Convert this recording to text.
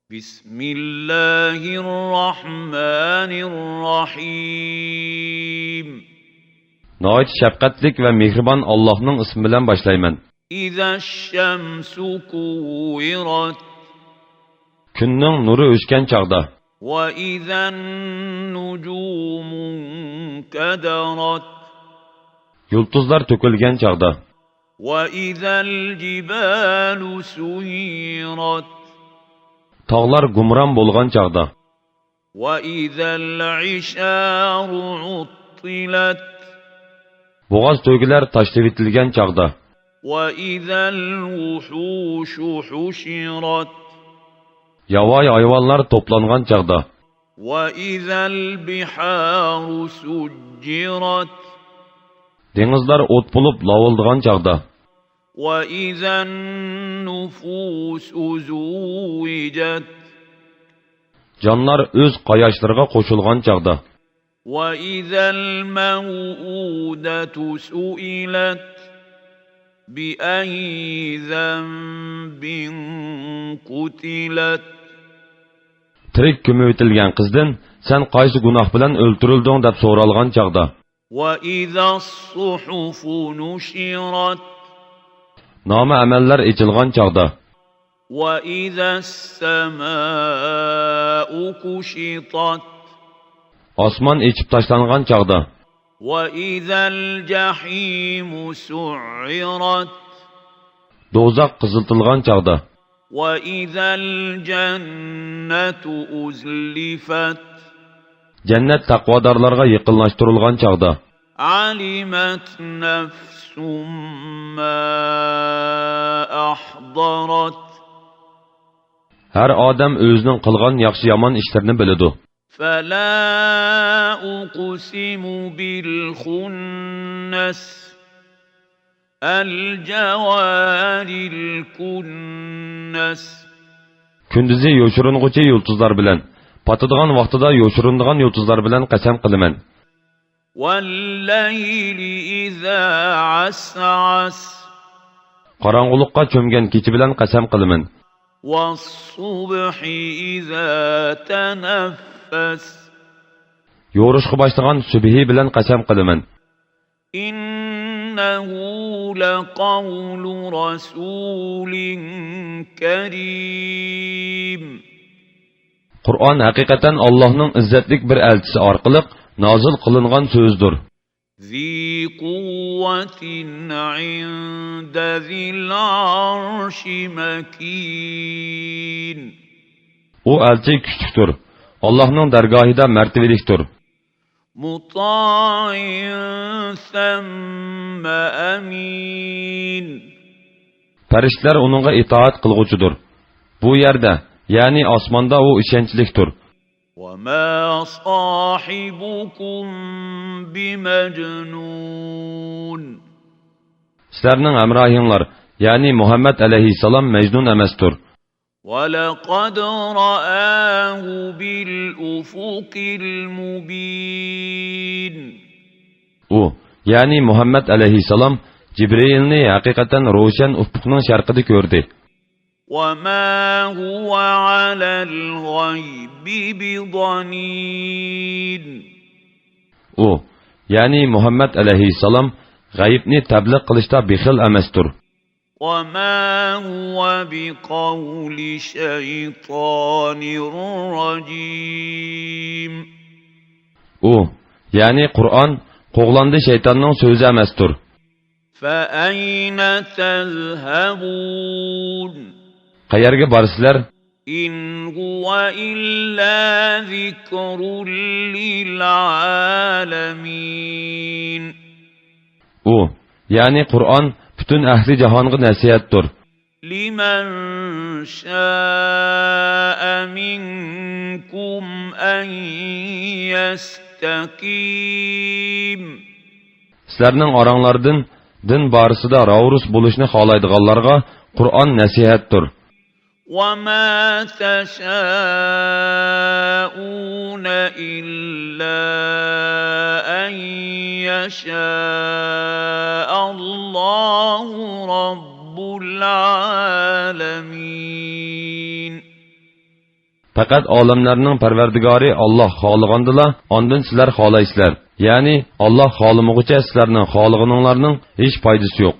بسم الله الرحمن الرحيم Nəhayət şəfqətlik və mehriban Allah'ın ismi bilan başlayman. إذا الشمس كورت Günning nuri o'chgan chaqda, وإذا النجوم انكدرت yulduzlar to'kilgan chaqda, وإذا الجبال سيرت tog'lar gumron bo'lgan chaqda, وإذا العشار عطلت bo'g'oz to'gilar tashlab etilgan chaqda, وإذا الوحوش حشرت yovvoyi hayvonlar to'plangan chaqda, وإذا البحار سجرت dengizlar o't bo'lib lovildigan chaqda, وإذا النفوس زوجت jonlar o'z qayoshlariga qo'shilgan chaqda, وإذا الموءودة سئلت بأي ذنب قتلت tirik ko'mib etilgan qizdan sen qaysi gunoh bilan o'ltirilding deb so'ralgan chaqda, وإذا الصحف نشرت nomi amallar echilgan chaqda, وإذا السماء كشطت osmon echib tashlangan chaqda, وإذا الجحيم سعرت do'zax qiziltilgan chaqda, وإذا الجنة أزلفت jannat taqvodorlarga yaqinlashtirilgan chaqda, علمت نفس ما أحضرت har odam o'zining qilgan yaxshi yomon ishlarini biladi. فلا أقسم بالخنس الجوار الكنس Kunduzi yo'shiring'uchi yulduzlar bilan, patadigan vaqtida yo'shirinadigan yulduzlar bilan qasam qilaman. والليل إذا عسعس Qorong'ulikqa cho'mgan kecha bilan qasam qilaman. والصبح إذا تنفس Yo'rishqa boshlagan subhi bilan qasam qilaman. إنه لقول رسول كريم Qur'on haqiqatan Allohning izzatlik bir elchisi orqali nozil qilingan so'zdir. ذي قوة عند ذي العرش مكين U elchi kuchlidir. Allohning dargohida martabalikdir. مطاع ثم أمين Farishtalar uningga itoat qilg'uchidir. Bu yerda, ya'ni osmonda u ishonchlikdir. وما صاحبكم بمجنون Sizlarning hamrohinglar, ya'ni Muhammad alayhissalom majnun emasdir. ولقد رآه بالأفق المبين U, ya'ni Muhammad alayhissalom Jibrilni haqiqatan ro'shan ufqning sharqida ko'rdi. وما هو على الغيب بضنين U, ya'ni Muhammad alayhissalom g'aybni tabliq qilishda bexil emasdir. وما هو بقول شيطان رجيم U, ya'ni Qur'on qo'g'landi shaytonning so'zi emasdir. فأين تذهبون Qayerga borsizlar? إن هو إلا ذكر للعالمين U, ya'ni Qur'on butun ahli jahonga nasihatdir. لمن شاء منكم أن يستقيم Sizlarning oranglardan din borasida ravurus bo'lishni xohlaydiganlarga Qur'on nasihatdir. وما تشاءون إلا أن يشاء الله رب العالمين Faqat olamlarning Parvardigori Alloh xohlagandila, ondan sizlar xohlaysizlar. Ya'ni Alloh xohlamag'ucha sizlarning xohlaganinglarning hech foydasi yo'q.